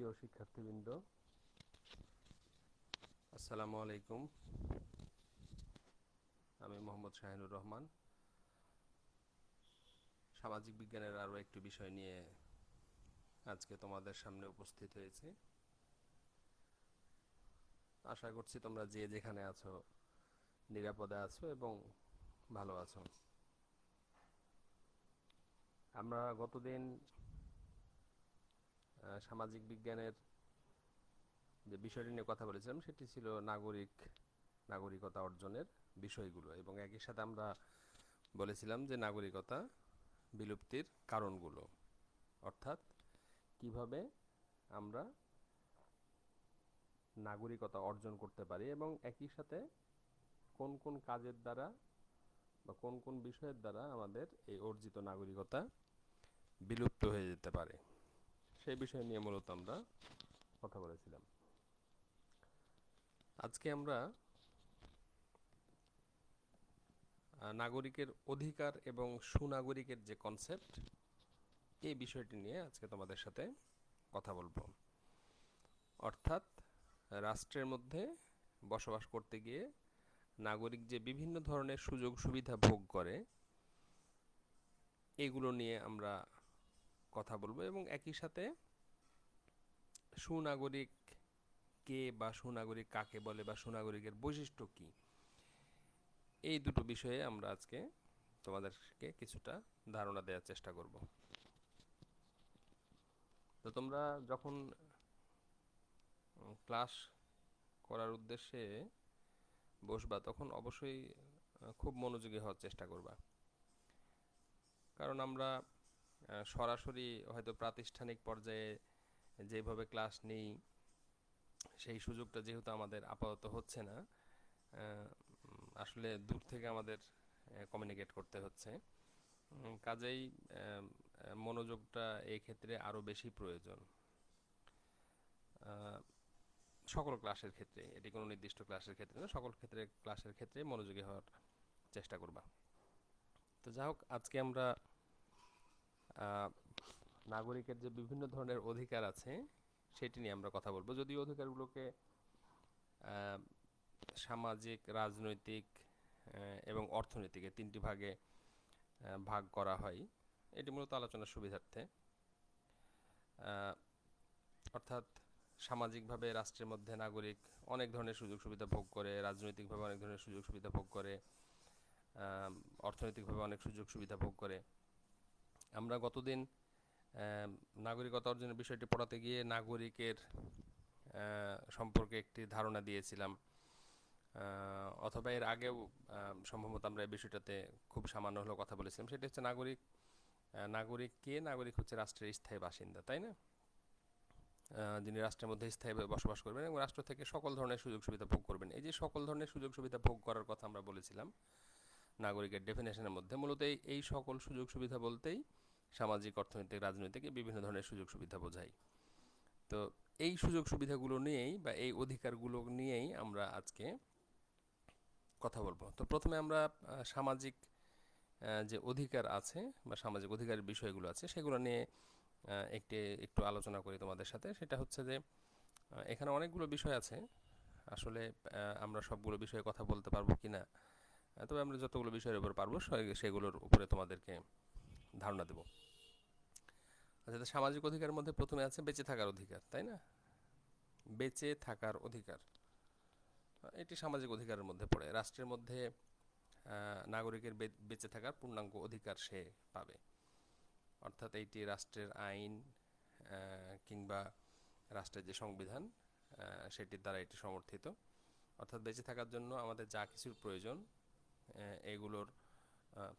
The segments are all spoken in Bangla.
প্রিয় শিক্ষার্থীবৃন্দ, আসসালামু আলাইকুম। আমি মোহাম্মদ শাহিনুর রহমান। সামাজিক বিজ্ঞানের আরও একটি বিষয় নিয়ে আজকে তোমাদের সামনে উপস্থিত হয়েছি। আশা করছি তোমরা যে যেখানে আছো নিরাপদে আছো এবং ভালো আছো। আমরা গতদিন সামাজিক বিজ্ঞানের যে বিষয়টি নিয়ে কথা বলেছিলাম সেটি ছিল নাগরিকতা অর্জনের বিষয়গুলো, এবং একই সাথে আমরা বলেছিলাম যে নাগরিকতা বিলুপ্তির কারণগুলো, অর্থাৎ কিভাবে আমরা নাগরিকতা অর্জন করতে পারি এবং একই সাথে কোন কোন কাজের দ্বারা বা কোন কোন বিষয়ের দ্বারা আমাদের এই অর্জিত নাগরিকতা বিলুপ্ত হয়ে যেতে পারে, সেই বিষয় নিয়ে মূলত আমরা কথা বলেছিলাম। আজকে আমরা নাগরিকের অধিকার এবং সুনাগরিকের যে কনসেপ্ট, এই বিষয়টি নিয়ে আজকে তোমাদের সাথে কথা বলবো। অর্থাৎ রাষ্ট্রের মধ্যে বসবাস করতে গিয়ে নাগরিক যে বিভিন্ন ধরনের সুযোগ সুবিধা ভোগ করে, এগুলো নিয়ে আমরা কথা বলবো এবং একই সাথে সুনাগরিক কে বা সুনাগরিক কাকে বলে বা সুনাগরিকের বৈশিষ্ট্য কি, এই দুটো বিষয়ে আমরা আজকে তোমাদেরকে কিছুটা ধারণা দেওয়ার চেষ্টা করব। তো তোমরা যখন ক্লাস করার উদ্দেশ্যে বসবা তখন অবশ্যই খুব মনোযোগী হওয়ার চেষ্টা করবা, কারণ আমরা সরাসরি হয়তো প্রাতিষ্ঠানিক পর্যায়ে যেভাবে ক্লাস নেই সেই সুযোগটা যেহেতু আমাদের আপাতত হচ্ছে না, আসলে দূর থেকে আমাদের কমিউনিকেট করতে হচ্ছে, কাজেই মনোযোগটা এই ক্ষেত্রে আরও বেশি প্রয়োজন। সকল ক্লাসের ক্ষেত্রে, এটি কোনো নির্দিষ্ট ক্লাসের ক্ষেত্রে না, সকল ক্লাসের ক্ষেত্রে মনোযোগী হওয়ার চেষ্টা করবা। তো যাই হোক, আজকে আমরা নাগরিকের যে বিভিন্ন ধরনের অধিকার আছে সেটি নিয়ে আমরা কথা বলবো। যদিও অধিকারগুলোকে সামাজিক, রাজনৈতিক এবং অর্থনৈতিক এই তিনটি ভাগে ভাগ করা হয়, এটি মূলত আলোচনার সুবিধার্থে। অর্থাৎ সামাজিকভাবে রাষ্ট্রের মধ্যে নাগরিক অনেক ধরনের সুযোগ সুবিধা ভোগ করে, রাজনৈতিকভাবে অনেক ধরনের সুযোগ সুবিধা ভোগ করে, অর্থনৈতিকভাবে অনেক সুযোগ সুবিধা ভোগ করে। আমরা গতদিন নাগরিকতা অর্জনের বিষয়টি পড়াতে গিয়ে নাগরিকের সম্পর্কে একটি ধারণা দিয়েছিলাম, অথবা এর আগেও সম্ভবত আমরা এই বিষয়টাতে খুব সামান্য হলেও কথা বলেছিলাম। সেটি হচ্ছে নাগরিক কে? নাগরিক হচ্ছে রাষ্ট্রের স্থায়ী বাসিন্দা, তাই না? যিনি রাষ্ট্রের মধ্যে স্থায়ীভাবে বসবাস করবেন এবং রাষ্ট্র থেকে সকল ধরনের সুযোগ সুবিধা ভোগ করবেন। এই যে সকল ধরনের সুযোগ সুবিধা ভোগ করার কথা আমরা বলেছিলাম নাগরিকের ডেফিনেশনের মধ্যে, মূলত এই সকল সুযোগ সুবিধা বলতেই সামাজিক, অর্থনৈতিক, রাজনৈতিক বিভিন্ন ধরনের সুযোগ সুবিধা বোঝায়। তো এই সুযোগ সুবিধাগুলো নিয়েই বা এই অধিকারগুলো নিয়েই আমরা আজকে কথা বলবো। তো প্রথমে আমরা সামাজিক যে অধিকার আছে বা সামাজিক অধিকারের বিষয়গুলো আছে সেগুলো নিয়ে একটু আলোচনা করি তোমাদের সাথে। সেটা হচ্ছে যে এখানে অনেকগুলো বিষয় আছে, আসলে আমরা সবগুলো বিষয়ে কথা বলতে পারবো কি না, তবে আমরা যতগুলো বিষয়ের উপর পারবো সেগুলোর উপরে তোমাদেরকে ধারণা দেব। আচ্ছা, সামাজিক অধিকারের মধ্যে প্রথমে আছে বেঁচে থাকার অধিকার, তাই না? বেঁচে থাকার অধিকার, এটি সামাজিক অধিকারের মধ্যে পড়ে। রাষ্ট্রের মধ্যে নাগরিকের বেঁচে থাকার পূর্ণাঙ্গ অধিকার সে পাবে, অর্থাৎ এইটি রাষ্ট্রের আইন কিংবা রাষ্ট্রের যে সংবিধান সেটির দ্বারা এটি সমর্থিত। অর্থাৎ বেঁচে থাকার জন্য আমাদের যা কিছুর প্রয়োজন এগুলোর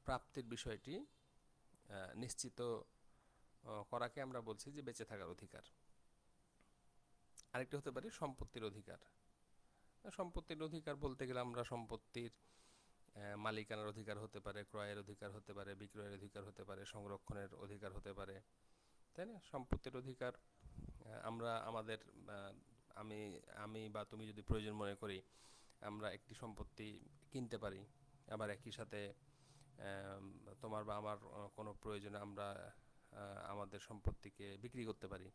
প্রাপ্তির বিষয়টি নিশ্চিত করাকে আমরা বলছি যে বেঁচে থাকার অধিকার। আরেকটি হতে পারে সম্পত্তির অধিকার। সম্পত্তির অধিকার বলতে গেলে আমরা সম্পত্তির মালিকানার অধিকার হতে পারে, ক্রয়ের অধিকার হতে পারে, বিক্রয়ের অধিকার হতে পারে, সংরক্ষণের অধিকার হতে পারে, তাই না? সম্পত্তির অধিকার আমরা আমাদের আমি আমি বা তুমি যদি প্রয়োজন মনে করি আমরা একটি সম্পত্তি কিনতে পারি, আবার একই সাথে তোমার বা আমার কোনো প্রয়োজনে আমরা আমাদের সম্পত্তিকে বিক্রি করতে পারি।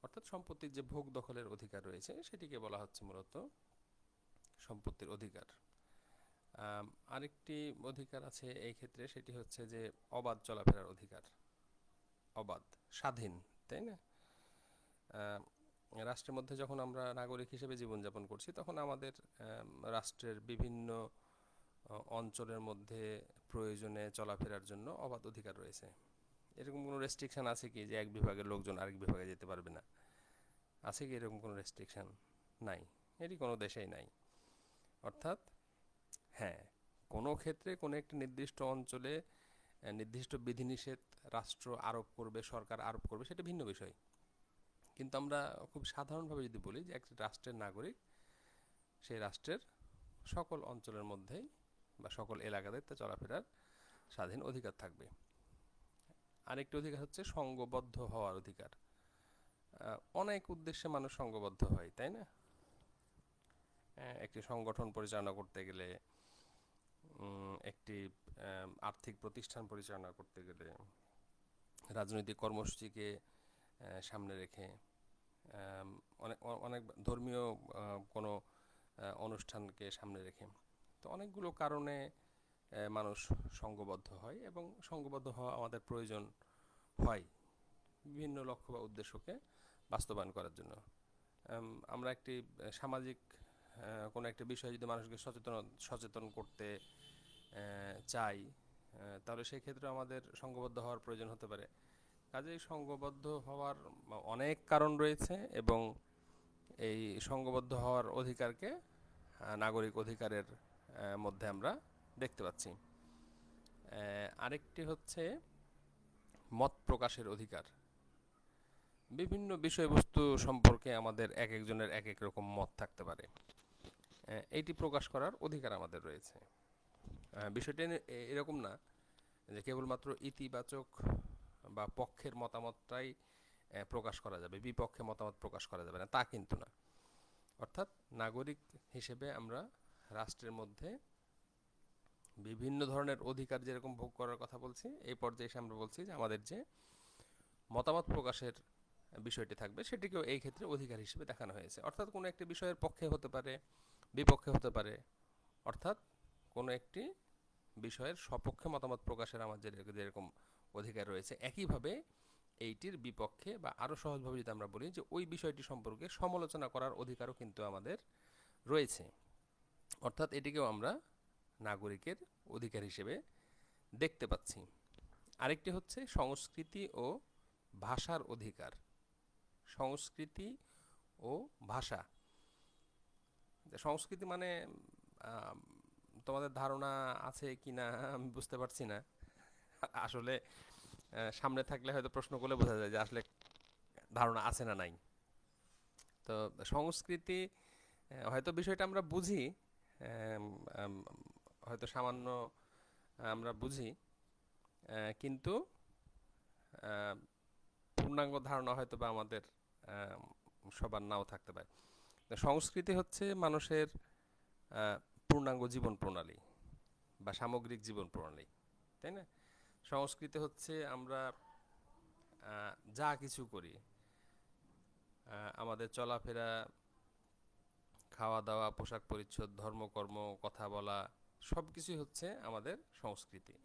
অর্থাৎ সম্পত্তির যে ভোগ দখলের অধিকার রয়েছে সেটিকে বলা হচ্ছে মূলত সম্পত্তির অধিকার। আরেকটি অধিকার আছে এই ক্ষেত্রে, সেটি হচ্ছে যে অবাধ চলাফেরার অধিকার। অবাধ, স্বাধীন, তাই না? রাষ্ট্রের মধ্যে যখন আমরা নাগরিক হিসেবে জীবনযাপন করছি তখন আমাদের রাষ্ট্রের বিভিন্ন অঞ্চলের মধ্যে প্রয়োজনে চলাফেরার জন্য অবাধ অধিকার রয়েছে। এরকম কোনো রেস্ট্রিকশন আছে কি যে এক বিভাগের লোকজন আরেক বিভাগে যেতে পারবে না? আছে কি এরকম কোনো রেস্ট্রিকশন? নাই, এটি কোনো দেশেই নাই। অর্থাৎ হ্যাঁ, কোনো ক্ষেত্রে কোনো একটি নির্দিষ্ট অঞ্চলে নির্দিষ্ট বিধিনিষেধ রাষ্ট্র আরোপ করবে, সরকার আরোপ করবে, সেটা ভিন্ন বিষয়। কিন্তু আমরা খুব সাধারণভাবে যদি বলি যে একটি রাষ্ট্রের নাগরিক, সেই রাষ্ট্রের সকল অঞ্চলের মধ্যেই বা সকল এলাকাতে তা চলাফেরার স্বাধীন অধিকার থাকবে। আরেকটি অধিকার হচ্ছে সংঘবদ্ধ হওয়ার অধিকার। অনেক উদ্দেশ্যে মানুষ সংঘবদ্ধ হয়, তাই না? একটি সংগঠন পরিচালনা করতে গেলে, একটি আর্থিক প্রতিষ্ঠান পরিচালনা করতে গেলে, রাজনৈতিক কর্মসূচিকে সামনে রেখে, অনেক অনেক ধর্মীয় কোনো অনুষ্ঠানকে সামনে রেখে, তো অনেকগুলো কারণে মানুষ সংঘবদ্ধ হয় এবং সংঘবদ্ধ হওয়া আমাদের প্রয়োজন হয় বিভিন্ন লক্ষ্য বা উদ্দেশ্যকে বাস্তবায়ন করার জন্য। আমরা একটি সামাজিক কোনো একটা বিষয়ে যদি মানুষকে সচেতন করতে চাই, তাহলে সেই ক্ষেত্রে আমাদের সংঘবদ্ধ হওয়ার প্রয়োজন হতে পারে। কাজেই সংঘবদ্ধ হওয়ার অনেক কারণ রয়েছে এবং এই সংঘবদ্ধ হওয়ার অধিকারকে নাগরিক অধিকারের মধ্যে আমরা দেখতে পাচ্ছি। আরেকটি হচ্ছে মত প্রকাশের অধিকার। বিভিন্ন বিষয়বস্তু সম্পর্কে আমাদের এক একজনের এক এক রকম মত থাকতে পারে, এইটি প্রকাশ করার অধিকার আমাদের রয়েছে। বিষয়টি এরকম না যে কেবলমাত্র ইতিবাচক বা পক্ষের মতামতটাই প্রকাশ করা যাবে, বিপক্ষে মতামত প্রকাশ করা যাবে না, তা কিন্তু না। অর্থাৎ নাগরিক হিসেবে আমরা রাষ্ট্রের মধ্যে বিভিন্ন ধরনের অধিকার যেরকম ভোগ করার কথা বলছি, এই পর্যায়ে এসে আমরা বলছি যে আমাদের যে মতামত প্রকাশের বিষয়টি থাকবে সেটিকেও এই ক্ষেত্রে অধিকার হিসেবে দেখানো হয়েছে। অর্থাৎ কোনো একটি বিষয়ের পক্ষে হতে পারে, বিপক্ষে হতে পারে, অর্থাৎ কোনো একটি বিষয়ের সপক্ষে মতামত প্রকাশের আমার যেরকম অধিকার রয়েছে, একইভাবে এইটির বিপক্ষে বা আরও সহজভাবে যদি আমরা বলি যে ওই বিষয়টি সম্পর্কে সমালোচনা করার অধিকারও কিন্তু আমাদের রয়েছে। অর্থাৎ এটিকেও আমরা নাগরিকের অধিকার হিসেবে দেখতে পাচ্ছি। আরেকটি হচ্ছে সংস্কৃতি ও ভাষার অধিকার। সংস্কৃতি ও ভাষা। সংস্কৃতি মানে তোমাদের ধারণা আছে কি না আমি বুঝতে পারছি না। আসলে সামনে থাকলে হয়তো প্রশ্ন করলে বোঝা যায় যে আসলে ধারণা আছে না নাই। তো সংস্কৃতি হয়তো বিষয়টা আমরা বুঝি, হয়তো সামান্য আমরা বুঝি, কিন্তু পূর্ণাঙ্গ ধারণা হয়তো বা আমাদের সবার নাও থাকতে পারে। সংস্কৃতি হচ্ছে মানুষের পূর্ণাঙ্গ জীবন প্রণালী বা সামগ্রিক জীবন প্রণালী, তাই না? সংস্কৃতি হচ্ছে আমরা যা কিছু করি, আমাদের চলাফেরা, খাওয়া দাওয়া, পোশাক পরিচ্ছদ, ধর্মকর্ম, কথা বলা, সব কিছুই হচ্ছে আমাদের সংস্কৃতি।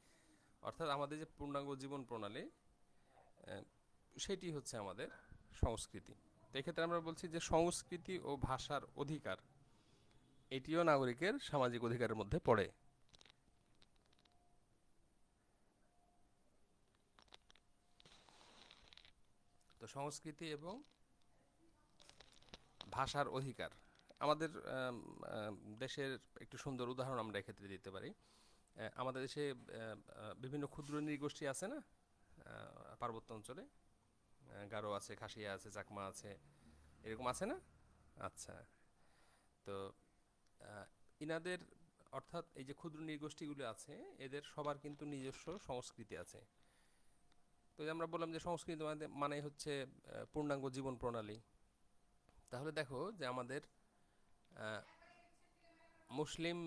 অর্থাৎ আমাদের যে পূর্ণাঙ্গ জীবন প্রণালী, সেটি হচ্ছে আমাদের সংস্কৃতি। তো এক্ষেত্রে আমরা বলছি যে সংস্কৃতি ও ভাষার অধিকার, এটিও নাগরিকের সামাজিক অধিকারের মধ্যে পড়ে। তো সংস্কৃতি এবং ভাষার অধিকার আমাদের দেশের একটু সুন্দর উদাহরণ আমরা এক্ষেত্রে দিতে পারি। আমাদের দেশে বিভিন্ন ক্ষুদ্র নৃগোষ্ঠী আছে না, পার্বত্য অঞ্চলে গারো আছে, খাসিয়া আছে, চাকমা আছে, এরকম আছে না? আচ্ছা, তো ইনাদের অর্থাৎ এই যে ক্ষুদ্র নৃগোষ্ঠীগুলো আছে, এদের সবার কিন্তু নিজস্ব সংস্কৃতি আছে। তো আমরা বললাম যে সংস্কৃতি মানে হচ্ছে পূর্ণাঙ্গ জীবন প্রণালী। তাহলে দেখো যে আমাদের মুসলিম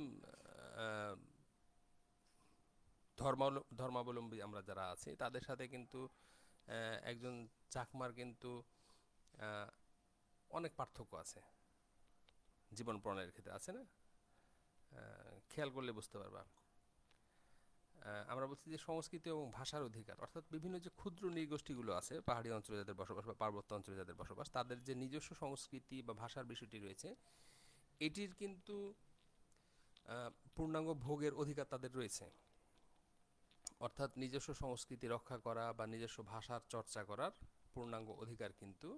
ধর্মাবলম্বী আমরা যারা আছি তাদের সাথে কিন্তু একজন চাকমার কিন্তু আহ, অনেক পার্থক্য আছে জীবন প্রণালীর ক্ষেত্রে, আছে না? খেয়াল করলে বুঝতে পারবা। আমরা বলছি যে সংস্কৃতি এবং ভাষার অধিকার, অর্থাৎ বিভিন্ন যে ক্ষুদ্র নৃগোষ্ঠীগুলো আছে পাহাড়ি অঞ্চলে যাদের বসবাস বা পার্বত্য অঞ্চলে যাদের বসবাস, তাদের যে নিজস্ব সংস্কৃতি বা ভাষার বিষয়টি রয়েছে, এটির কিন্তু পূর্ণাঙ্গ ভোগের অধিকার তাদের রয়েছে। অর্থাৎ নিজস্ব সংস্কৃতি রক্ষা করা বা নিজস্ব ভাষার চর্চা করার পূর্ণাঙ্গ অধিকার কিন্তু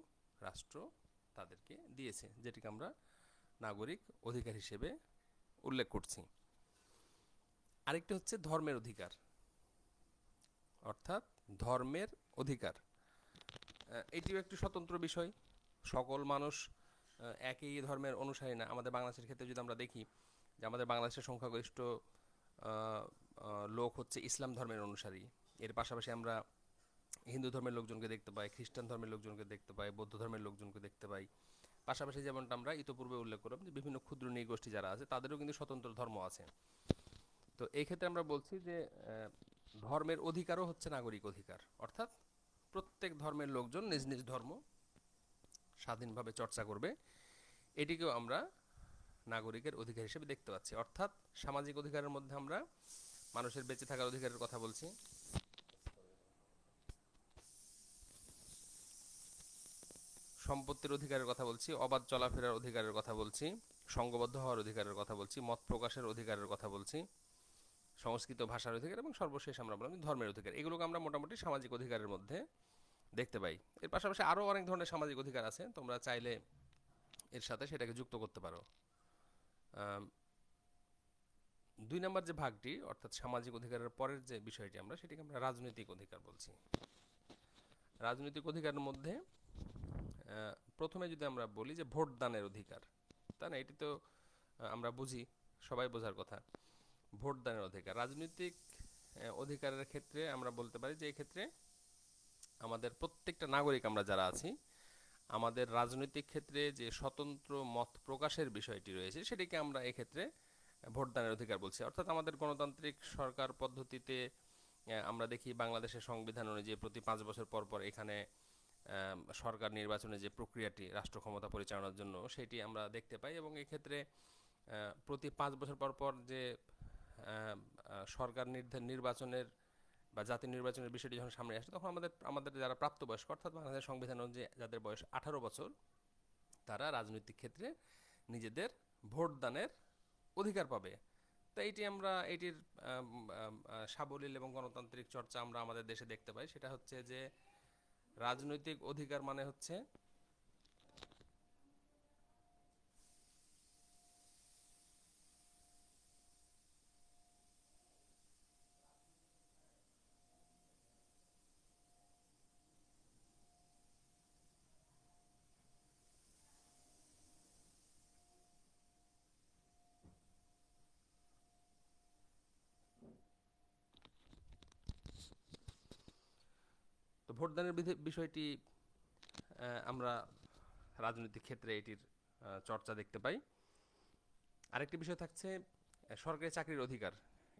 রাষ্ট্র তাদেরকে দিয়েছে, যেটিকে আমরা নাগরিক অধিকার হিসেবে উল্লেখ করছি। আরেকটি হচ্ছে ধর্মের অধিকার, অর্থাৎ ধর্মের অধিকার। এটিও একটি স্বতন্ত্র বিষয়। সকল মানুষ একই ধর্মের অনুসারী না। আমাদের বাংলাদেশের ক্ষেত্রে যদি আমরা দেখি যে আমাদের বাংলাদেশের সংখ্যাগরিষ্ঠ লোক হচ্ছে ইসলাম ধর্মের অনুসারী। এর পাশাপাশি আমরা হিন্দু ধর্মের লোকজনকে দেখতে পাই, খ্রিস্টান ধর্মের লোকজনকে দেখতে পাই, বৌদ্ধ ধর্মের লোকজনকে দেখতে পাই। পাশাপাশি যেমনটা আমরা ইতোপূর্বে উল্লেখ করলাম যে বিভিন্ন ক্ষুদ্র নৃগোষ্ঠী যারা আছে তাদেরও কিন্তু স্বতন্ত্র ধর্ম আছে। তো এই ক্ষেত্রে আমরা বলছি যে ধর্মের অধিকারও হচ্ছে নাগরিক অধিকার, অর্থাৎ প্রত্যেক ধর্মের লোকজন নিজ নিজ ধর্ম স্বাধীনভাবে চর্চা করবে, এটিকেও আমরা নাগরিকের অধিকার হিসেবে দেখতে পাচ্ছি। অর্থাৎ সামাজিক অধিকারের মধ্যে আমরা মানুষের বেঁচে থাকার অধিকারের কথা বলছি, সম্পত্তির অধিকারের কথা বলছি, অবাধ চলাফেরার অধিকারের কথা বলছি, সংঘবদ্ধ হওয়ার অধিকারের কথা বলছি, মত প্রকাশের অধিকারের কথা বলছি, সংস্কৃত ভাষার অধিকার, এবং সর্বশেষ আমরা বললাম ধর্মের অধিকার। এগুলোকে আমরা মোটামুটি সামাজিক অধিকারের মধ্যে দেখতে পাই। এর পাশাপাশি আরও অনেক ধরনের সামাজিক অধিকার আছে, তোমরা চাইলে এর সাথে সেটাকে যুক্ত করতে পারো। আম, 2 নম্বর যে ভাগটি, অর্থাৎ সামাজিক অধিকারের পরের যে বিষয়টি আমরা, সেটিকে আমরা রাজনৈতিক অধিকার বলছি। রাজনৈতিক অধিকারের মধ্যে প্রথমে যদি আমরা বলি যে ভোটদানের অধিকার, তাই না? এটি তো আমরা বুঝি, সবাই বোঝার কথা। ভোটদানের অধিকার রাজনৈতিক অধিকারের ক্ষেত্রে আমরা বলতে পারি যে এক্ষেত্রে আমাদের প্রত্যেকটা নাগরিক আমরা যারা আছি, আমাদের রাজনৈতিক ক্ষেত্রে যে স্বতন্ত্র মত প্রকাশের বিষয়টি রয়েছে সেটিকে আমরা এক্ষেত্রে ভোটদানের অধিকার বলছি। অর্থাৎ আমাদের গণতান্ত্রিক সরকার পদ্ধতিতে আমরা দেখি বাংলাদেশের সংবিধান অনুযায়ী প্রতি 5 বছর পর পর এখানে সরকার নির্বাচনের যে প্রক্রিয়াটি রাষ্ট্র ক্ষমতা পরিচালনার জন্য, সেটি আমরা দেখতে পাই। এবং এক্ষেত্রে প্রতি 5 বছর পর পর যে সরকার নির্বাচনের বা জাতীয় নির্বাচনের বিষয়টি যখন সামনে আসে, তখন আমাদের যারা প্রাপ্তবয়স্ক, অর্থাৎ বাংলাদেশ সংবিধান অনুযায়ী যাদের বয়স 18 বছর, তারা রাজনৈতিক ক্ষেত্রে নিজেদের ভোটদানের অধিকার পাবে। তো এটির সাবলীল এবং গণতান্ত্রিক চর্চা আমরা আমাদের দেশে দেখতে পাই। সেটা হচ্ছে যে রাজনৈতিক অধিকার মানে হচ্ছে তো ভোটদানের বিষয়টি আমরা রাজনৈতিক ক্ষেত্রে এটির চর্চা দেখতে পাই। আরেকটি বিষয় থাকছে সরকারি চাকরির অধিকার।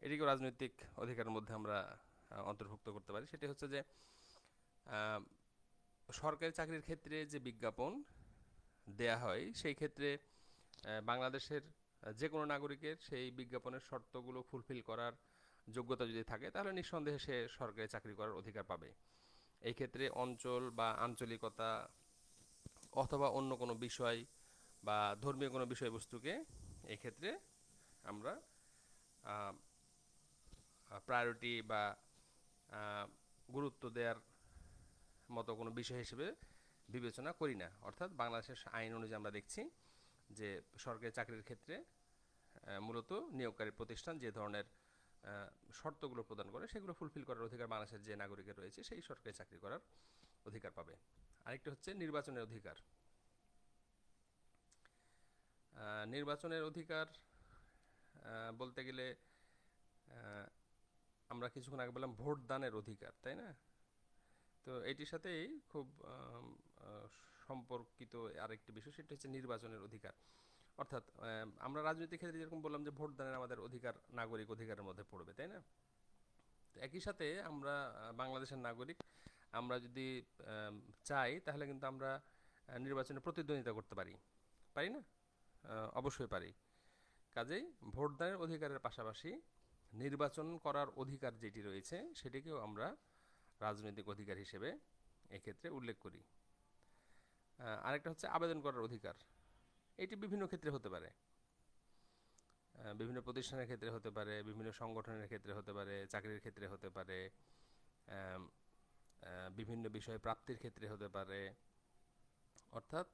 এটিকেও রাজনৈতিক অধিকারের মধ্যে আমরা অন্তর্ভুক্ত করতে পারি। সেটি হচ্ছে যে আহ, সরকারি চাকরির ক্ষেত্রে যে বিজ্ঞাপন দেয়া হয়, সেই ক্ষেত্রে বাংলাদেশের যে কোনো নাগরিকের সেই বিজ্ঞাপনের শর্তগুলো ফুলফিল করার যোগ্যতা যদি থাকে, তাহলে নিঃসন্দেহে সে সরকারি চাকরি করার অধিকার পাবে। এই ক্ষেত্রে অঞ্চল বা আঞ্চলিকতা অথবা অন্য কোনো বিষয় বা ধর্মীয় কোনো বিষয়বস্তুকে এক্ষেত্রে আমরা প্রায়োরিটি বা গুরুত্ব দেওয়ার মতো কোনো বিষয় হিসেবে বিবেচনা করি না। অর্থাৎ বাংলাদেশের আইন অনুযায়ী আমরা দেখছি যে সরকারি চাকরির ক্ষেত্রে মূলত নিয়োগকারী প্রতিষ্ঠান যে ধরনের শর্তগুলো প্রদান করে, সেগুলো ফুলফিল করার অধিকার বাংলাদেশের যে নাগরিকের রয়েছে সেই সরকারি চাকরি করার অধিকার পাবে। আরেকটি হচ্ছে নির্বাচনের অধিকার। নির্বাচনের অধিকার বলতে গেলে আমরা কিছুক্ষণ আগে বললাম ভোটদানের অধিকার, তাই না? তো এটির সাথেই খুব সম্পর্কিত আরেকটি বিষয়, সেটা হচ্ছে নির্বাচনের অধিকার। অর্থাৎ আমরা রাজনৈতিক ক্ষেত্রে যেরকম বললাম যে ভোটদানের আমাদের অধিকার নাগরিক অধিকারের মধ্যে পড়বে, তাই না? তো একই সাথে আমরা বাংলাদেশের নাগরিক, আমরা যদি চাই তাহলে কিন্তু আমরা নির্বাচনে প্রতিদ্বন্দ্বিতা করতে পারি, পারি না? অবশ্যই পারি। কাজেই ভোটদানের অধিকারের পাশাপাশি নির্বাচন করার অধিকার যেটি রয়েছে সেটিকেও আমরা রাজনৈতিক অধিকার হিসেবে এক্ষেত্রে উল্লেখ করি। আরেকটা হচ্ছে আবেদন করার অধিকার। এটি বিভিন্ন ক্ষেত্রে হতে পারে, বিভিন্ন প্রতিষ্ঠানের ক্ষেত্রে হতে পারে, বিভিন্ন সংগঠনের ক্ষেত্রে হতে পারে, চাকরির ক্ষেত্রে হতে পারে, বিভিন্ন বিষয়ে প্রাপ্তির ক্ষেত্রে হতে পারে। অর্থাৎ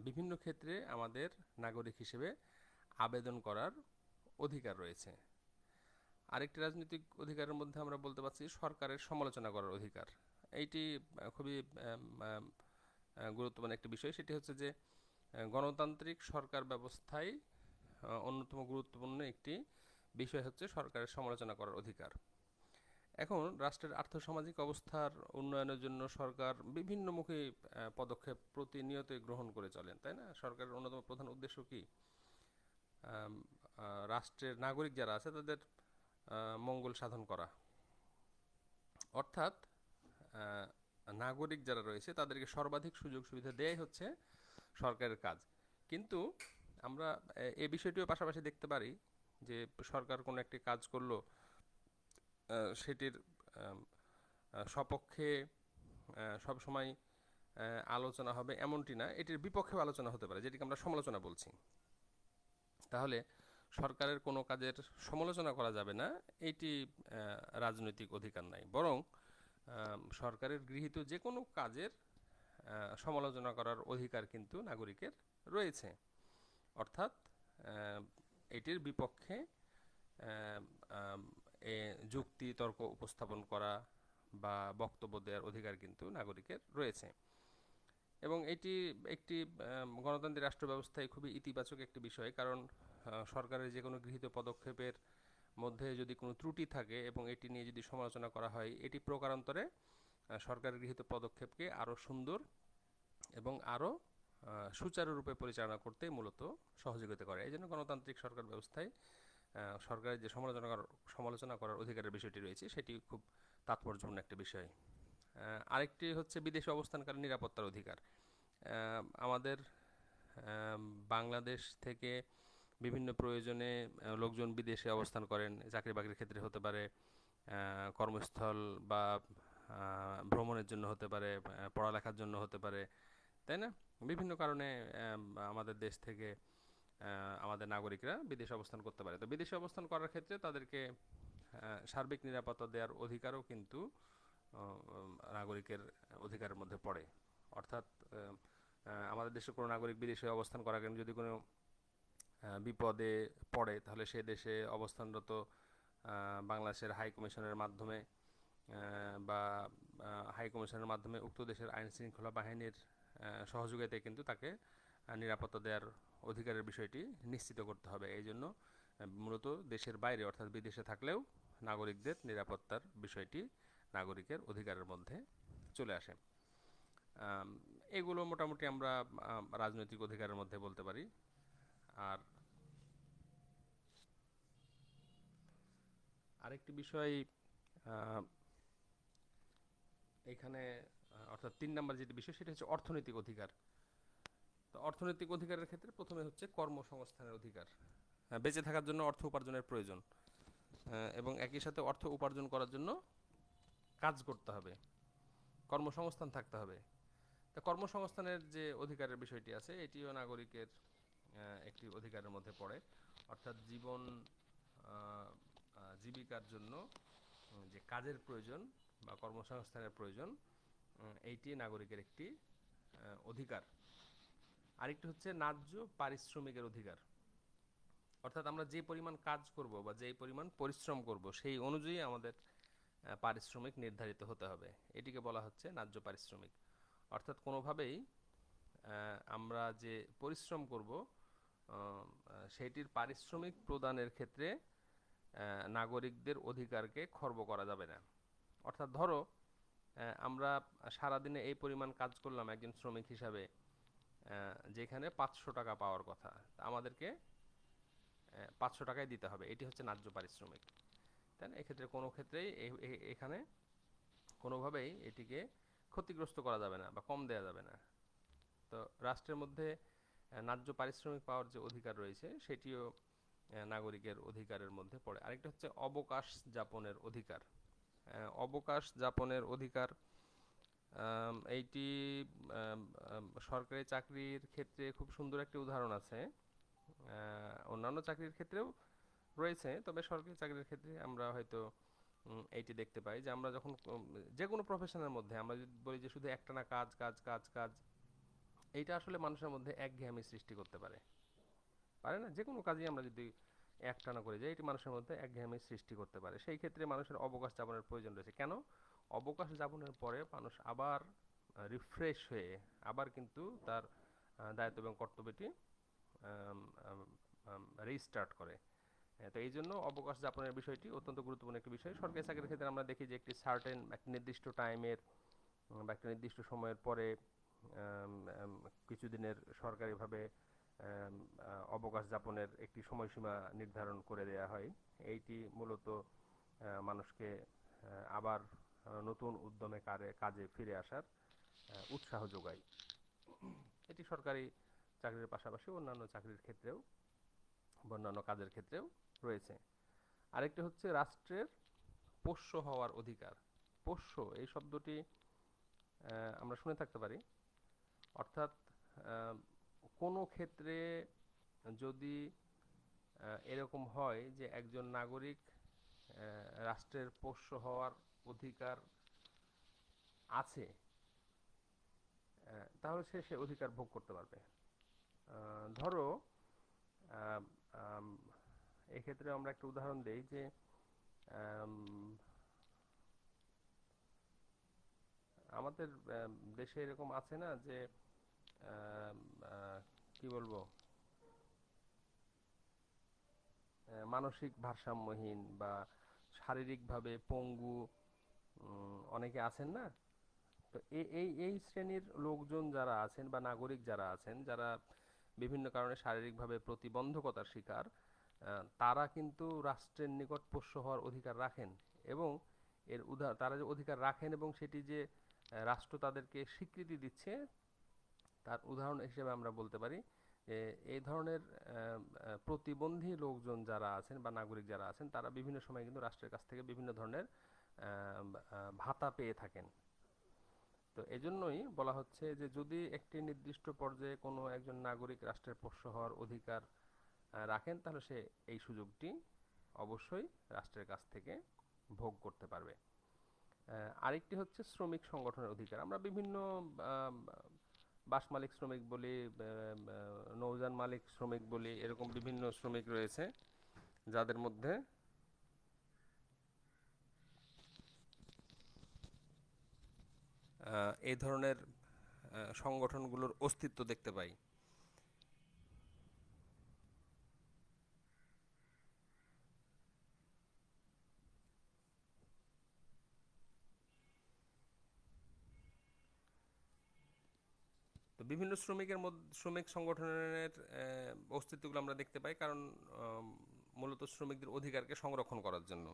বিভিন্ন ক্ষেত্রে আমাদের নাগরিক হিসেবে আবেদন করার অধিকার রয়েছে। আরেকটি রাজনৈতিক অধিকারের মধ্যে আমরা বলতে পারছি সরকারের সমালোচনা করার অধিকার। এইটি খুবই গুরুত্বপূর্ণ একটি বিষয়। সেটি হচ্ছে যে গণতান্ত্রিক সরকার ব্যবস্থায় অন্যতম গুরুত্বপূর্ণ একটি বিষয় হচ্ছে সরকারের সমালোচনা করার অধিকার। এখন রাষ্ট্রের আর্থসামাজিক অবস্থার উন্নয়নের জন্য সরকার বিভিন্নমুখী পদক্ষেপ প্রতিনিয়তই গ্রহণ করে চলেন, তাই না? সরকারের অন্যতম প্রধান উদ্দেশ্য কি? রাষ্ট্রের নাগরিক যারা আছে তাদের মঙ্গল সাধন করা। অর্থাৎ নাগরিক যারা রয়েছে তাদেরকে সর্বাধিক সুযোগ সুবিধা দেয়াই হচ্ছে সরকারের কাজ। কিন্তু আমরা এই বিষয়টিও পাশাপাশি দেখতে পারি যে সরকার কোনো একটি কাজ করলো, সেটির সপক্ষে সবসময় আলোচনা হবে এমনটি না, এটির বিপক্ষেও আলোচনা হতে পারে, যেটিকে আমরা সমালোচনা বলছি। তাহলে সরকারের কোনো কাজের সমালোচনা করা যাবে না, এটি রাজনৈতিক অধিকার নাই। বরং সরকারের গৃহীত যে কোনো কাজের সমালোচনা করার অধিকার কিন্তু নাগরিকের রয়েছে। অর্থাৎ এটির বিপক্ষে যুক্তি তর্ক উপস্থাপন করা বা বক্তব্য দেওয়ার অধিকার কিন্তু নাগরিকের রয়েছে। এবং এটি একটি গণতান্ত্রিক রাষ্ট্র ব্যবস্থায় খুবই ইতিবাচক একটি বিষয়, কারণ সরকারের যে কোনো গৃহীত পদক্ষেপের মধ্যে যদি কোনো ত্রুটি থাকে এবং এটি নিয়ে যদি সমালোচনা করা হয়, এটি প্রকারান্তরে সরকারের গৃহীত পদক্ষেপকে আরও সুন্দর এবং আরও সুচারুরূপে পরিচালনা করতে মূলত সহযোগিতা করে। এই জন্য গণতান্ত্রিক সরকার ব্যবস্থায় সরকারের যে সমালোচনা করার অধিকারের বিষয়টি রয়েছে সেটি খুব তাৎপর্যপূর্ণ একটা বিষয়। আরেকটি হচ্ছে বিদেশে অবস্থানকারী নিরাপত্তার অধিকার। আমাদের বাংলাদেশ থেকে বিভিন্ন প্রয়োজনে লোকজন বিদেশে অবস্থান করেন, চাকরি বাকরির ক্ষেত্রে হতে পারে, কর্মস্থল বা ভ্রমণের জন্য হতে পারে, পড়ালেখার জন্য হতে পারে, তাই না? বিভিন্ন কারণে আমাদের দেশ থেকে আমাদের নাগরিকরা বিদেশে অবস্থান করতে পারে। তো বিদেশে অবস্থান করার ক্ষেত্রে তাদেরকে সার্বিক নিরাপত্তা দেওয়ার অধিকারও কিন্তু নাগরিকের অধিকারের মধ্যে পড়ে। অর্থাৎ আমাদের দেশে কোনো নাগরিক বিদেশে অবস্থান করার যদি কোনো বিপদে পড়ে, তাহলে সে দেশে অবস্থানরত বাংলাদেশের হাই কমিশনের মাধ্যমে বা হাই কমিশনের মাধ্যমে উক্ত দেশের আইন শৃঙ্খলা বাহিনীর সহযোগিতায় কিন্তু তাকে নিরাপত্তা দেওয়ার অধিকারের বিষয়টি নিশ্চিত করতে হবে। এই জন্য মূলত দেশের বাইরে অর্থাৎ বিদেশে থাকলেও নাগরিকদের নিরাপত্তার বিষয়টি নাগরিকের অধিকারের মধ্যে চলে আসে। এগুলো মোটামুটি আমরা রাজনৈতিক অধিকারের মধ্যে বলতে পারি। আর আরেকটি বিষয় এখানে অর্থাৎ 3 নম্বর যেটি বিষয় সেটা হচ্ছে অর্থনৈতিক অধিকার। তো অর্থনৈতিক অধিকারের ক্ষেত্রে প্রথমে হচ্ছে কর্মসংস্থানের অধিকার। বেঁচে থাকার জন্য অর্থ উপার্জনের প্রয়োজন এবং একই সাথে অর্থ উপার্জন করার জন্য কাজ করতে হবে, কর্মসংস্থান থাকতে হবে। তো কর্মসংস্থানের যে অধিকারের বিষয়টি আছে এটিও নাগরিকের একটি অধিকারের মধ্যে পড়ে। অর্থাৎ জীবিকার জন্য যে কাজের প্রয়োজন বা কর্মসংস্থানের প্রয়োজন, এইটি নাগরিকের একটি অধিকার। আরেকটি হচ্ছে ন্যায্য পারিশ্রমিকের অধিকার। অর্থাৎ আমরা যে পরিমাণ কাজ করব বা যেই পরিমাণ পরিশ্রম করব সেই অনুযায়ী আমাদের পারিশ্রমিক নির্ধারিত হতে হবে, এটিকে বলা হচ্ছে ন্যায্য পারিশ্রমিক। অর্থাৎ কোনোভাবেই আমরা যে পরিশ্রম করব সেটির পারিশ্রমিক প্রদানের ক্ষেত্রে নাগরিকদের অধিকারকে খর্ব করা যাবে না। অর্থাৎ ধরো আমরা সারাদিনে এই পরিমাণ কাজ করলাম একজন শ্রমিক হিসাবে, যেখানে 500 টাকা পাওয়ার কথা, আমাদেরকে 500 টাকাই দিতে হবে, এটি হচ্ছে ন্যায্য পারিশ্রমিক, তাই না? এক্ষেত্রে কোনো ক্ষেত্রেই এখানে কোনোভাবেই এটিকে ক্ষতিগ্রস্ত করা যাবে না বা কম দেওয়া যাবে না। তো রাষ্ট্রের মধ্যে ন্যায্য পারিশ্রমিক পাওয়ার যে অধিকার রয়েছে সেটিও নাগরিকের অধিকারের মধ্যে পড়ে। আরেকটা হচ্ছে অবকাশ যাপনের অধিকার। অবকাশ যাপনের অধিকার এইটি সরকারি চাকরির ক্ষেত্রে খুব সুন্দর একটি উদাহরণ আছে। অন্যান্য চাকরির ক্ষেত্রেও রয়েছে, তবে সরকারি চাকরির ক্ষেত্রে আমরা হয়তো এইটি দেখতে পাই যে আমরা যখন যে কোনো প্রফেশনের মধ্যে আমরা যদি বলি যে শুধু একটানা কাজ কাজ কাজ কাজ, এইটা আসলে মানুষের মধ্যে একঘেয়েমি সৃষ্টি করতে পারে, পারে না? যে কোনো কাজই আমরা যদি একটানা করে যাই, এটি মানুষের মধ্যে একঘেয়েমি সৃষ্টি করতে পারে। সেই ক্ষেত্রে মানুষের অবকাশ যাপনের প্রয়োজন রয়েছে। কেন? অবকাশ যাপনের পরে মানুষ আবার রিফ্রেশ হয়ে আবার কিন্তু তার দায়িত্ব এবং কর্তব্যটি রিস্টার্ট করে। তো এই জন্য অবকাশ যাপনের বিষয়টি অত্যন্ত গুরুত্বপূর্ণ একটি বিষয়। সরকারি চাকরির ক্ষেত্রে আমরা দেখি যে একটি সার্টেন একটা নির্দিষ্ট টাইমের বা একটা নির্দিষ্ট সময়ের পরে কিছুদিনের সরকারিভাবে অবকাশ যাপনের একটি সময়সীমা নির্ধারণ করে দেয়া হয়। এইটি মূলত মানুষকে আবার নতুন উদ্যমে কাজে ফিরে আসার উৎসাহ যোগায়। এটি সরকারি চাকরির পাশাপাশি অন্যান্য চাকরির ক্ষেত্রেও বা অন্যান্য কাজের ক্ষেত্রেও রয়েছে। আরেকটি হচ্ছে রাষ্ট্রের পোষ্য হওয়ার অধিকার। পোষ্য এই শব্দটি আমরা শুনে থাকতে পারি, অর্থাৎ কোনো ক্ষেত্রে যদি এরকম হয় যে একজন নাগরিক রাষ্ট্রের পোষ্য হওয়ার অধিকার আছে, তাহলে সে অধিকার ভোগ করতে পারবে। ধরো এক্ষেত্রে আমরা একটা উদাহরণ দেই যে আমাদের দেশে এরকম আছে না যে কি বলবো, মানসিক ভারসাম্যহীন বা শারীরিকভাবে পঙ্গু অনেকে আছেন না? তো এই শ্রেণীর লোকজন যারা আছেন বা নাগরিক যারা আছেন, যারা বিভিন্ন কারণে শারীরিকভাবে প্রতিবন্ধকতার শিকার, তারা কিন্তু রাষ্ট্রের নিকট পোষ্য হওয়ার অধিকার রাখেন। এবং তারা যে অধিকার রাখেন এবং সেটি যে রাষ্ট্র তাদেরকে স্বীকৃতি দিচ্ছে, তার উদাহরণ হিসেবে আমরা বলতে পারি এই ধরনের প্রতিবন্ধী লোকজন যারা আছেন বা নাগরিক যারা আছেন, তারা বিভিন্ন সময় কিন্তু রাষ্ট্রের কাছ থেকে বিভিন্ন ধরনের ভাতা পেয়ে থাকেন। তো এজন্যই বলা হচ্ছে যে যদি একটি নির্দিষ্ট পর্যায়ে কোনো একজন নাগরিক রাষ্ট্রের পোষ্য হওয়ার অধিকার রাখেন, তাহলে সে এই সুযোগটি অবশ্যই রাষ্ট্রের কাছ থেকে ভোগ করতে পারবে। আরেকটি হচ্ছে শ্রমিক সংগঠনের অধিকার। আমরা বিভিন্ন বাস মালিক শ্রমিক বলি, নৌযান মালিক শ্রমিক বলি, এরকম বিভিন্ন শ্রমিক রয়েছে যাদের মধ্যে এই ধরনের সংগঠনগুলোর অস্তিত্ব দেখতে পাই। তো বিভিন্ন শ্রমিক সংগঠনের অস্তিত্বগুলো আমরা দেখতে পাই, কারণ মূলত শ্রমিকদের অধিকারকে সংরক্ষণ করার জন্য।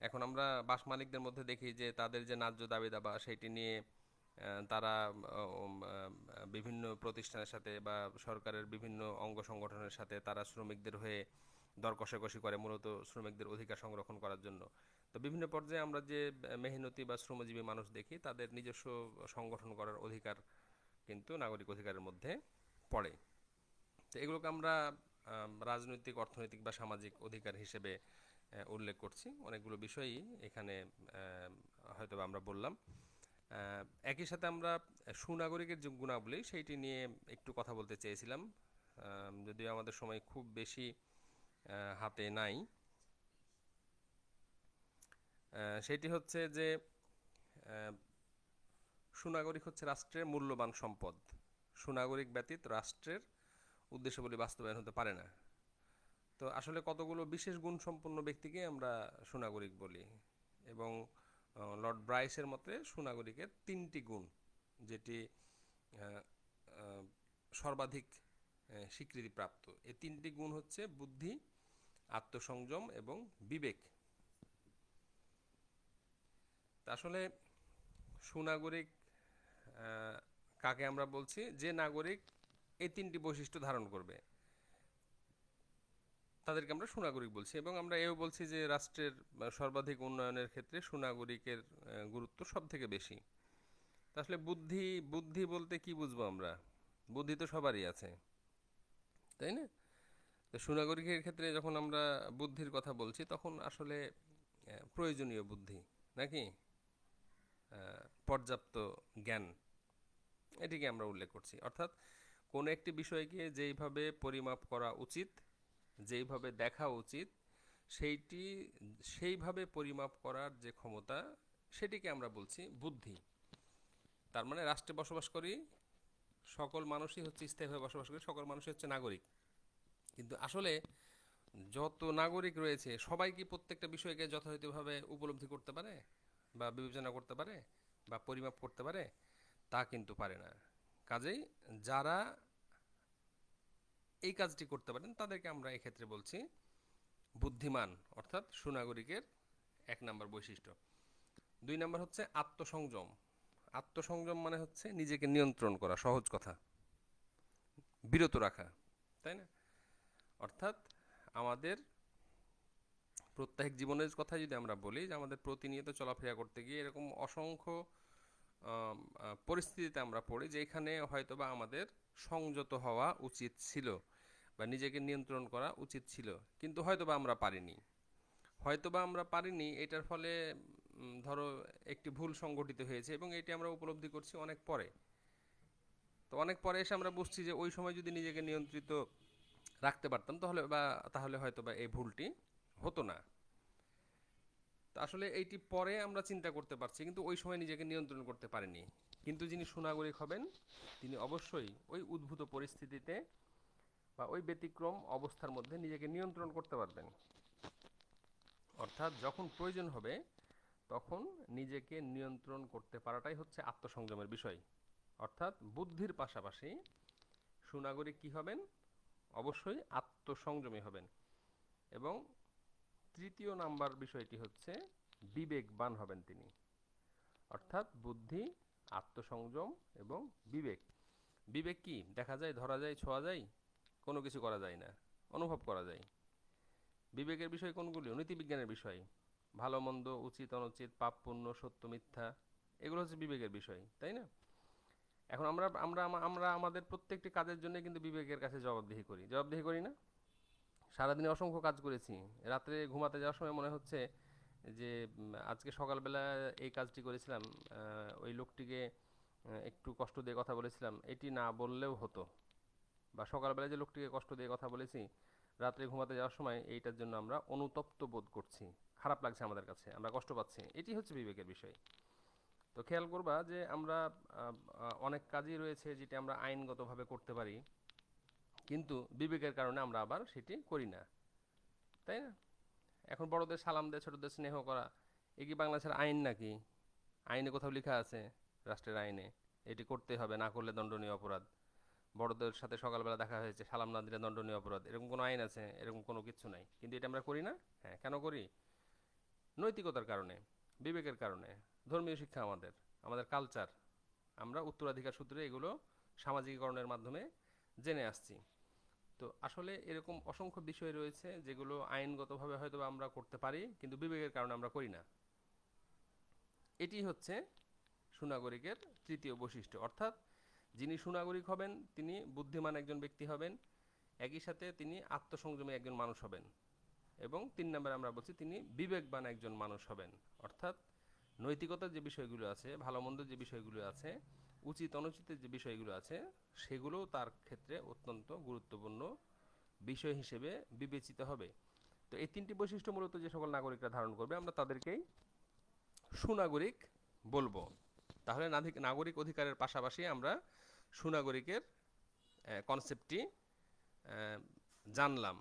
এখন আমরা বাস মালিকদের মধ্যে দেখি যে তাদের যে ন্যায্য দাবি দাবা সেটি নিয়ে তারা বিভিন্ন প্রতিষ্ঠানের সাথে বা সরকারের বিভিন্ন অঙ্গ সংগঠনের সাথে তারা শ্রমিকদের হয়ে দর কষাকষি করে, মূলত শ্রমিকদের অধিকার সংরক্ষণ করার জন্য। তো বিভিন্ন পর্যায়ে আমরা যে মেহনতি বা শ্রমজীবী মানুষ দেখি, তাদের নিজস্ব সংগঠন করার অধিকার কিন্তু নাগরিক অধিকারের মধ্যে পড়ে। তো এগুলোকে আমরা রাজনৈতিক, অর্থনৈতিক বা সামাজিক অধিকার হিসেবে উল্লেখ করছি। অনেকগুলো বিষয়ই এখানে হয়তো আমরা বললাম। একই সাথে আমরা সুনাগরিকের যে গুণাবলী সেইটি নিয়ে একটু কথা বলতে চেয়েছিলাম, যদিও আমাদের সময় খুব বেশি হাতে নাই। সেটি হচ্ছে যে সুনাগরিক হচ্ছে রাষ্ট্রের মূল্যবান সম্পদ। সুনাগরিক ব্যতীত রাষ্ট্রের উদ্দেশ্যগুলি বাস্তবায়ন হতে পারে না। তো আসলে কতগুলো বিশেষ গুণ সম্পন্ন ব্যক্তিকে আমরা সুনাগরিক বলি, এবং লর্ড ব্রাইসের মতে সুনাগরিকের 3টি গুণ, যেটি সর্বাধিক স্বীকৃতিপ্রাপ্ত। এই 3টি গুণ হচ্ছে বুদ্ধি, আত্মসংযম এবং বিবেক। আসলে সুনাগরিক কাকে আমরা বলছি? যে নাগরিক এই তিনটি বৈশিষ্ট্য ধারণ করবে তাদেরকে আমরা সুনাগরিক বলছি। এবং আমরা এও বলছি যে রাষ্ট্রের সর্বাধিক উন্নয়নের ক্ষেত্রে সুনাগরিকের গুরুত্ব সব থেকে বেশি। আসলে বুদ্ধি, বুদ্ধি বলতে কি বুঝবো আমরা? বুদ্ধি তো সবারই আছে, তাই না? তো সুনাগরিকের ক্ষেত্রে যখন আমরা বুদ্ধির কথা বলছি তখন আসলে প্রয়োজনীয় বুদ্ধি নাকি পর্যাপ্ত জ্ঞান, এটিকে আমরা উল্লেখ করছি। অর্থাৎ কোন একটি বিষয়কে যেইভাবে পরিমাপ করা উচিত, যেইভাবে দেখা উচিত, সেইটি সেইভাবে পরিমাপ করার যে ক্ষমতা, সেটিকে আমরা বলছি বুদ্ধি। তার মানে রাষ্ট্রে বসবাস করি, সকল মানুষই হচ্ছে স্থায়ীভাবে বসবাস করি, সকল মানুষই হচ্ছে নাগরিক। কিন্তু আসলে যত নাগরিক রয়েছে সবাই কি প্রত্যেকটা বিষয়কে যথাযথভাবে উপলব্ধি করতে পারে বা বিবেচনা করতে পারে বা পরিমাপ করতে পারে? তা কিন্তু পারে না। কাজেই যারা এই কাজটি করতে পারেন তাদেরকে আমরা এক্ষেত্রে বলছি বুদ্ধিমান, অর্থাৎ সুনাগরিকের 1 নম্বর বৈশিষ্ট্য। 2 নম্বর হচ্ছে আত্মসংযম। আত্মসংযম মানে হচ্ছে নিজেকে নিয়ন্ত্রণ করা, সহজ কথা, বিরত রাখা, তাই না? অর্থাৎ আমাদের প্রত্যেক জীবনের কথা যদি আমরা বলি, যে আমাদের প্রতিনিয়ত চলাফেরা করতে গিয়ে এরকম অসংখ্য পরিস্থিতিতে আমরা পড়ি যেখানে হয়তোবা আমাদের সংযত হওয়া উচিত ছিল বা নিজেকে নিয়ন্ত্রণ করা উচিত ছিল, কিন্তু হয়তোবা আমরা পারিনি। হয়তোবা আমরা পারিনি, এটার ফলে ধরো একটি ভুল সংঘটিত হয়েছে এবং এটি আমরা উপলব্ধি করছি অনেক পরে। তো অনেক পরে এসে আমরা বুঝছি যে ওই সময় যদি নিজেকে নিয়ন্ত্রিত রাখতে পারতাম তাহলে হয়তোবা এই ভুলটি হতো না। তো আসলে এইটি পরে আমরা চিন্তা করতে পারছি, কিন্তু ওই সময় নিজেকে নিয়ন্ত্রণ করতে পারিনি। কিন্তু যিনি সুনাগরিক হবেন তিনি অবশ্যই ওই উদ্ভূত পরিস্থিতিতে বা ওই ব্যতিক্রম অবস্থার মধ্যে নিজেকে নিয়ন্ত্রণ করতে পারবেন। অর্থাৎ যখন প্রয়োজন হবে তখন নিজেকে নিয়ন্ত্রণ করতে পারাটাই হচ্ছে আত্মসংযমের বিষয়। অর্থাৎ বুদ্ধির পাশাপাশি সুনাগরিক কি হবেন? অবশ্যই আত্মসংযমী হবেন। এবং 3 নম্বর বিষয়টি হচ্ছে বিবেকবান হবেন তিনি। অর্থাৎ বুদ্ধি, আত্মসংযম এবং বিবেক। বিবেক কি? দেখা যায়, ধরা যায়, ছোঁয়া যায়? কোনো কিছু করা যায় না, অনুভব করা যায়। বিবেকের বিষয় কোনগুলি? নীতিবিজ্ঞানের বিষয়, ভালো মন্দ, উচিত অনুচিত, পাপ পুণ্য, সত্য মিথ্যা, এগুলো হচ্ছে বিবেকের বিষয়, তাই না? এখন আমরা আমরা আমরা আমাদের প্রত্যেকটি কাজের জন্য কিন্তু বিবেকের কাছে জবাবদিহি করি না? সারাদিনে অসংখ্য কাজ করেছি, রাত্রে ঘুমাতে যাওয়ার সময় মনে হচ্ছে যে আজকে সকালবেলা এই কাজটি করেছিলাম, ওই লোকটিকে একটু কষ্ট দিয়ে কথা বলেছিলাম, এটি না বললেও হতো। বা সকালবেলা যে লোকটিকে কষ্ট দিয়ে কথা বলেছি, রাত্রে ঘুমাতে যাওয়ার সময় এইটার জন্য আমরা অনুতপ্ত বোধ করছি, খারাপ লাগছে আমাদের কাছে, আমরা কষ্ট পাচ্ছি। এটি হচ্ছে বিবেকের বিষয়। তো খেয়াল করবা যে আমরা অনেক কাজই রয়েছে যেটি আমরা আইনগতভাবে করতে পারি, কিন্তু বিবেকের কারণে আমরা আবার সেটি করি না, তাই না? এখন বড়দের সালাম দিয়ে ছোটদের স্নেহ করা, এ কি বাংলাদেশের আইন নাকি? আইনে কোথাও লেখা আছে? রাষ্ট্রের আইনে এটি করতে হবে, না করলে দণ্ডনীয় অপরাধ। বড়দের সাথে সকালবেলা দেখা হয়েছে, সালাম না দিলে দণ্ডনীয় অপরাধ, এরকম কোনো আইন আছে? এরকম কোনো কিছু নাই, কিন্তু এটা আমরা করি না। হ্যাঁ, কেন করি? নৈতিকতার কারণে, বিবেকের কারণে, ধর্মীয় শিক্ষা, আমাদের আমাদের কালচার, আমরা উত্তরাধিকার সূত্রে এগুলো সামাজিকীকরণের মাধ্যমে জেনে আসছি। তো আসলে এরকম অসংখ্য বিষয় রয়েছে যেগুলো আইনগতভাবে হয়তো আমরা করতে পারি, কিন্তু বিবেকের কারণে আমরা করি না। এটি হচ্ছে সুনাগরিকের 3য় বৈশিষ্ট্য। অর্থাৎ যিনি সুনাগরিক হবেন তিনি বুদ্ধিমান একজন ব্যক্তি হবেন, একই সাথে তিনি আত্মসংযমী একজন মানুষ হবেন, এবং 3 নম্বরে আমরা বলছি তিনি বিবেকবান একজন মানুষ হবেন। অর্থাৎ নৈতিকতার যে বিষয়গুলো আছে, ভালো মন্দ যে বিষয়গুলো আছে, উচিত অনুচিতের যে বিষয়গুলো আছে, সেগুলোও তার ক্ষেত্রে অত্যন্ত গুরুত্বপূর্ণ বিষয় হিসেবে বিবেচিত হবে। তো এই 3টি বৈশিষ্ট্য মূলত যে সকল নাগরিকরা ধারণ করবে আমরা তাদেরকেই সুনাগরিক বলবো। তাহলে নাগরিক অধিকারের পাশাপাশি আমরা সুনাগরিকের কনসেপ্টটি জানলাম।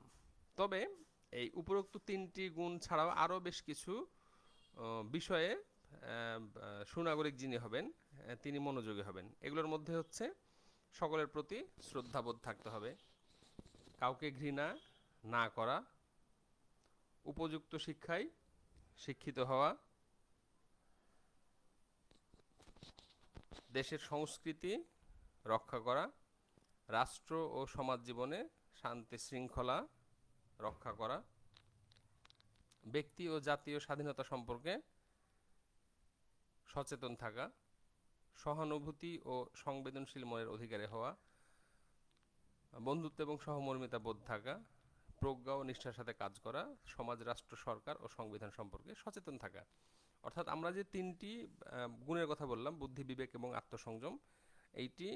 তবে এই উপরোক্ত 3টি গুণ ছাড়াও আরও বেশ কিছু বিষয়ে সুনাগরিক যিনি হবেন তিনি মনোযোগী হবেন। এগুলোর মধ্যে হচ্ছে সকলের প্রতি শ্রদ্ধাবোধ থাকতে হবে, কাউকে ঘৃণা না করা, উপযুক্ত শিক্ষায় শিক্ষিত হওয়া, দেশের সংস্কৃতি রক্ষা করা, রাষ্ট্র ও সমাজ জীবনে শান্তি শৃঙ্খলা রক্ষা করা, ব্যক্তি ও জাতীয় স্বাধীনতা সম্পর্কে সচেতন থাকা, সহানুভূতি ও সংবেদনশীল মনের অধিকারী হওয়া, বন্ধুত্ব এবং সহমর্মিতা বোধ থাকা, প্রজ্ঞা ও নিষ্ঠার সাথে কাজ করা, সমাজ, রাষ্ট্র, সরকার ও সংবিধান সম্পর্কে সচেতন থাকা। অর্থাৎ আমরা যে তিনটি গুণের কথা বললাম, বুদ্ধি, বিবেক এবং আত্মসংযম, এইটি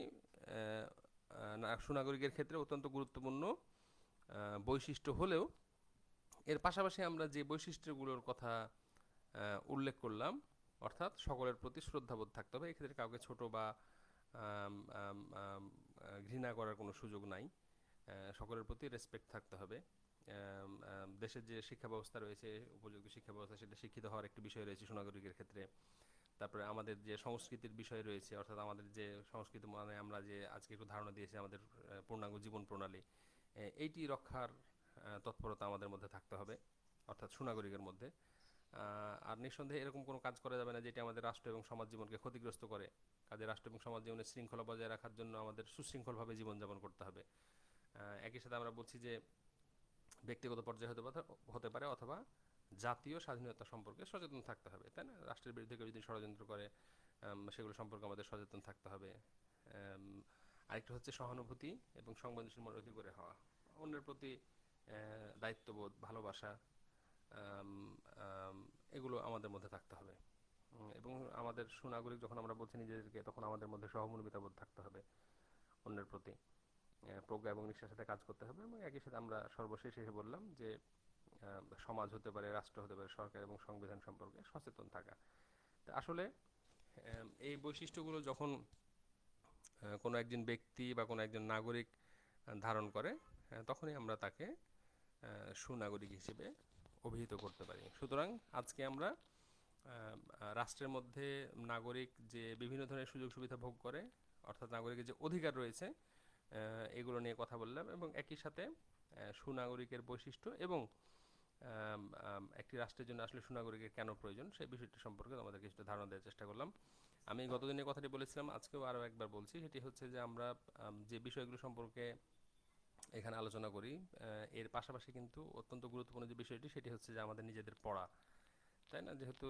সুনাগরিকের ক্ষেত্রে অত্যন্ত গুরুত্বপূর্ণ বৈশিষ্ট্য হলেও এর পাশাপাশি আমরা যে বৈশিষ্ট্যগুলোর কথা উল্লেখ করলাম, অর্থাৎ সকলের প্রতি শ্রদ্ধাবোধ থাকতে হবে। এক্ষেত্রে কাউকে ছোট বা ঘৃণা করার কোনো সুযোগ নাই। সকলের প্রতি রেসপেক্ট থাকতে হবে। দেশের যে শিক্ষা ব্যবস্থা রয়েছে, উপযুক্ত শিক্ষা ব্যবস্থা, সেটা শিক্ষিত হওয়ার একটি বিষয় রয়েছে সুনাগরিকের ক্ষেত্রে। তারপরে আমাদের যে সংস্কৃতির বিষয় রয়েছে, অর্থাৎ আমাদের যে সংস্কৃতি মানে আমরা যে আজকে একটু ধারণা দিয়েছি আমাদের পূর্ণাঙ্গ জীবন প্রণালী, এইটি রক্ষার তৎপরতা আমাদের মধ্যে থাকতে হবে, অর্থাৎ সুনাগরিকের মধ্যে। আর নিঃসন্দেহে এরকম কোনো কাজ করা যাবে না যেটি আমাদের রাষ্ট্র এবং সমাজ জীবনকে ক্ষতিগ্রস্ত করে। কাজে রাষ্ট্র এবং সমাজ জীবনের শৃঙ্খলা বজায় রাখার জন্য আমাদের সুশৃঙ্খলভাবে জীবনযাপন করতে হবে। একই সাথে আমরা বলছি যে ব্যক্তিগত পর্যায়ে হতে পারে অথবা জাতীয় স্বাধীনতা সম্পর্কে সচেতন থাকতে হবে, তাই না? রাষ্ট্রের বিরুদ্ধে কেউ যদি ষড়যন্ত্র করে সেগুলো সম্পর্কে আমাদের সচেতন থাকতে হবে। আরেকটা হচ্ছে সহানুভূতি এবং সংবেদনশীল মনোযোগী করে হওয়া, অন্যের প্রতি দায়িত্ববোধ, ভালোবাসা, এগুলো আমাদের মধ্যে থাকতে হবে। এবং আমাদের সুনাগরিক যখন আমরা বলছি নিজেদেরকে, তখন আমাদের মধ্যে সহমর্মিতা বোধ থাকতে হবে অন্যের প্রতি, প্রজ্ঞা এবং নিষ্ঠার সাথে কাজ করতে হবে। এবং একই সাথে আমরা সর্বশেষ এসে বললাম যে সমাজ হতে পারে, রাষ্ট্র হতে পারে, সরকার এবং সংবিধান সম্পর্কে সচেতন থাকা। তা আসলে এই বৈশিষ্ট্যগুলো যখন কোনো একজন ব্যক্তি বা কোনো একজন নাগরিক ধারণ করে, তখনই আমরা তাকে সুনাগরিক হিসেবে অভিহিত করতে পারি। সুতরাং আজকে আমরা রাষ্ট্রের মধ্যে নাগরিক যে বিভিন্ন ধরনের সুযোগ সুবিধা ভোগ করে, অর্থাৎ নাগরিকের যে অধিকার রয়েছে, এগুলো নিয়ে কথা বললাম। এবং একই সাথে সুনাগরিকের বৈশিষ্ট্য এবং একটি রাষ্ট্রের জন্য আসলে সুনাগরিকের কেন প্রয়োজন, সেই বিষয়টি সম্পর্কে আমাদের কিছুটা ধারণা দেওয়ার চেষ্টা করলাম। আমি গতদিনের কথাটি বলেছিলাম, আজকেও আরও একবার বলছি, সেটি হচ্ছে যে আমরা যে বিষয়গুলো সম্পর্কে এখানে আলোচনা করি, এর পাশাপাশি কিন্তু অত্যন্ত গুরুত্বপূর্ণ যে বিষয়টি, সেটি হচ্ছে যে আমাদের নিজেদের পড়া, তাই না? যেহেতু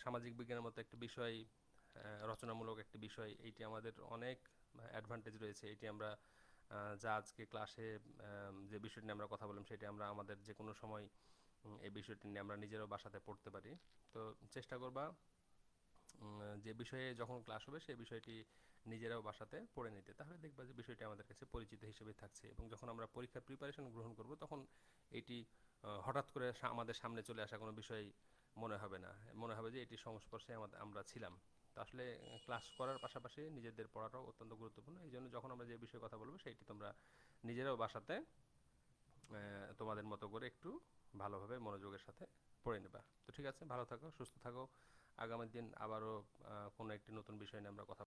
সামাজিক বিজ্ঞানের মতো একটি বিষয়, রচনামূলক একটি বিষয়, এইটি আমাদের অনেক অ্যাডভান্টেজ রয়েছে। এটি আমরা যা আজকে ক্লাসে যে বিষয়টি নিয়ে আমরা কথা বললাম, সেটি আমরা আমাদের যে কোনো সময় এই বিষয়টি নিয়ে আমরা নিজেরাও বাসাতে পড়তে পারি। তো চেষ্টা করবা যে বিষয়ে যখন ক্লাস হবে সেই বিষয়টি নিজেরাও বাসাতে পড়ে নিতে, তাহলে দেখবা যে বিষয়টি আমাদের কাছে পরিচিত হিসেবে থাকছে। এবং যখন আমরা পরীক্ষার প্রিপারেশন গ্রহণ করব, তখন এটি হঠাৎ করে আমাদের সামনে চলে আসা কোনো বিষয় মনে হবে না, মনে হবে যে এটির সংস্পর্শে আমরা ছিলাম। তো আসলে ক্লাস করার পাশাপাশি নিজেদের পড়াটাও অত্যন্ত গুরুত্বপূর্ণ। এই জন্য যখন আমরা যে বিষয়ে কথা বলবো, সেইটি তোমরা নিজেরাও বাসাতে তোমাদের মতো করে একটু ভালোভাবে মনোযোগের সাথে পড়ে নেবা। তো ঠিক আছে, ভালো থাকো, সুস্থ থাকো। আগামী দিন আবারও কোনো একটি নতুন বিষয় নিয়ে আমরা কথা